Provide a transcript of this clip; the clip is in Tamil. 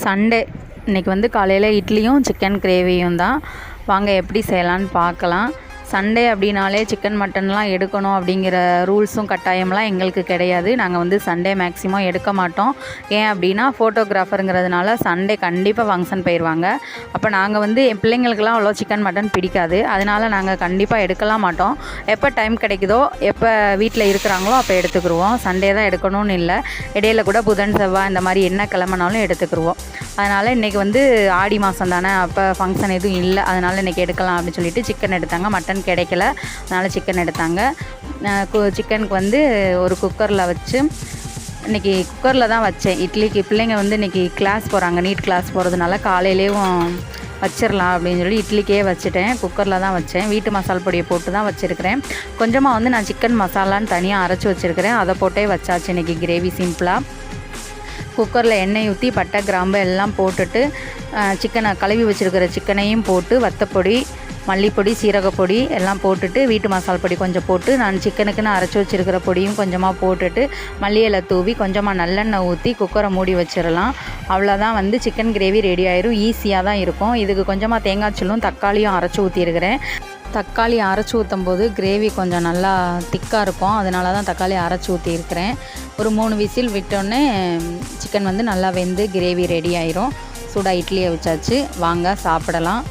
சண்டே இன்றைக்கி வந்து காலையில் இட்லியும் சிக்கன் கிரேவியும் தான். வாங்க எப்படி செய்யலான்னு பார்க்கலாம். சண்டே அப்படின்னாலே சிக்கன் மட்டன்லாம் எடுக்கணும் அப்படிங்கிற ரூல்ஸும் கட்டாயம்லாம் எங்களுக்கு கிடையாது. நாங்கள் வந்து சண்டே மேக்ஸிமம் எடுக்க மாட்டோம். ஏன் அப்படின்னா ஃபோட்டோகிராஃபருங்கிறதுனால சண்டே கண்டிப்பாக ஃபங்க்ஷன் போயிடுவாங்க. அப்போ நாங்கள் வந்து என் பிள்ளைங்களுக்கெல்லாம் அவ்வளோ சிக்கன் மட்டன் பிடிக்காது. அதனால் நாங்கள் கண்டிப்பாக எடுக்கலாம் மாட்டோம். எப்போ டைம் கிடைக்குதோ, எப்போ வீட்டில் இருக்கிறாங்களோ அப்போ எடுத்துக்கிடுவோம். சண்டே தான் எடுக்கணும்னு இல்லை, இடையில கூட புதன் செவ்வாய் இந்த மாதிரி என்ன கிளம்புனாலும் எடுத்துக்கிடுவோம். அதனால் இன்றைக்கி வந்து ஆடி மாதம் தானே, அப்போ ஃபங்க்ஷன் எதுவும் இல்லை, அதனால் இன்றைக்கி எடுக்கலாம் அப்படின்னு சொல்லிட்டு சிக்கன் எடுத்தாங்க. மட்டன் கிடைக்கல, அதனால் சிக்கன் எடுத்தாங்க. சிக்கனுக்கு வந்து ஒரு குக்கரில் வச்சு, இன்றைக்கி குக்கரில் தான் வச்சேன். இட்லிக்கு பிள்ளைங்க வந்து இன்றைக்கி கிளாஸ் போகிறாங்க, நீட் கிளாஸ் போகிறதுனால காலையிலேயும் வச்சிடலாம் அப்படின்னு சொல்லி இட்லிக்கே வச்சுட்டேன். குக்கரில் தான் வச்சேன். வீட்டு மசால் பொடியை போட்டு தான் வச்சுருக்கிறேன். கொஞ்சமாக வந்து நான் சிக்கன் மசாலான்னு தனியாக அரைச்சி வச்சுருக்கிறேன். அதை போட்டே வச்சாச்சு இன்றைக்கி கிரேவி சிம்பிளாக. குக்கரில் எண்ணெய் ஊற்றி பட்டை கிராம்பு எல்லாம் போட்டுட்டு சிக்கனை கழுவி வச்சுருக்கிற சிக்கனையும் போட்டு வத்தப்பொடி, மல்லிப்பொடி, சீரகப்பொடி எல்லாம் போட்டுட்டு வீட்டு மசால் பொடி கொஞ்சம் போட்டு நான் சிக்கனுக்குன்னு அரைச்சி வச்சுருக்கிற பொடியும் கொஞ்சமாக போட்டுட்டு மல்லி இலை தூவி கொஞ்சமாக நல்லெண்ணெய் ஊற்றி குக்கரை மூடி வச்சிடலாம். அவ்வளோதான், வந்து சிக்கன் கிரேவி ரெடி ஆயிரும். ஈஸியாக தான் இருக்கும். இதுக்கு கொஞ்சமாக தேங்காய் சல்லும் தக்காளியும் அரைச்சி ஊற்றிருக்கிறேன். தக்காளி அரைச்சி ஊற்றும் போது கிரேவி கொஞ்சம் நல்லா திக்காக இருக்கும், அதனால தான் தக்காளி அரைச்சி ஊற்றிருக்கிறேன். ஒரு 3 விசில் விட்டோன்னே சிக்கன் வந்து நல்லா வெந்து கிரேவி ரெடி ஆயிரும். சூடாக இட்லியை வச்சாச்சு, வாங்க சாப்பிடலாம்.